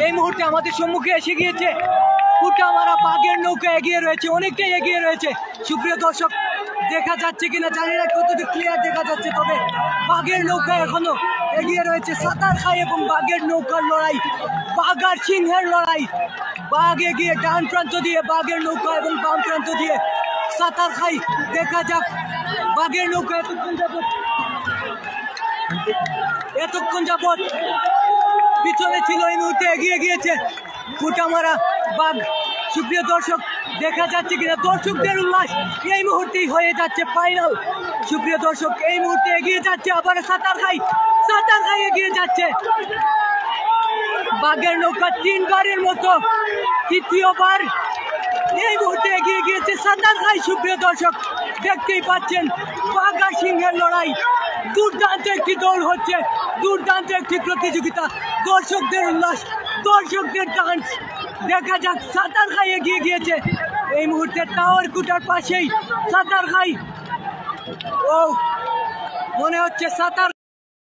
এই মুহূর্তে আমাদের সম্মুখে এসে গিয়েছে কুটামারা বাঘের নৌকা, এগিয়ে রয়েছে, অনেকটাই এগিয়ে রয়েছে। সুপ্রিয় দর্শক, দেখা যাচ্ছে কিনা জানি না, কতটুকু ক্লিয়ার দেখা যাচ্ছে, তবে বাঘের নৌকা এখনো এগিয়ে রয়েছে। সাতারখাই এবং বাঘের নৌকার লড়াই, বাঘ আর সিংহের লড়াই। বাঘ এগিয়ে ডান প্রান্ত দিয়ে বাঘের নৌকা এবং বাম প্রান্ত দিয়ে সাতারখাই। দেখা যাক বাঘের নৌকা এতক্ষণ যাবৎ পিছনে ছিল, এই মুহূর্তে এগিয়ে গিয়েছে কুটামারা বাঘ। সুপ্রিয় দর্শক, দেখা যাচ্ছে কিনা দর্শকদের উল্লাস এই মুহূর্তেই হয়ে যাচ্ছে ফাইনাল। সুপ্রিয় দর্শক, এই মুহূর্তে এগিয়ে যাচ্ছে আবার সাতারখাই এগিয়ে যাচ্ছে। বাঘের নৌকা তিনবারের মতো তৃতীয়বার এই মুহূর্তে এগিয়ে গিয়েছে সাতারখাই। সুপ্রিয় দর্শক, দেখতেই পাচ্ছেন বাঘ আর সিংহের লড়াই। দুর্দান্ত একটি দৌড় হচ্ছে, দুর্দান্ত একটি প্রতিযোগিতা, দর্শকদের উল্লাস, দর্শকদের ডান্স। দেখা যাক, সাতারখাই এগিয়ে গিয়েছে এই মুহূর্তে টাওয়ার কুটার পাশেই সাতারখাই। ও মনে হচ্ছে সাতার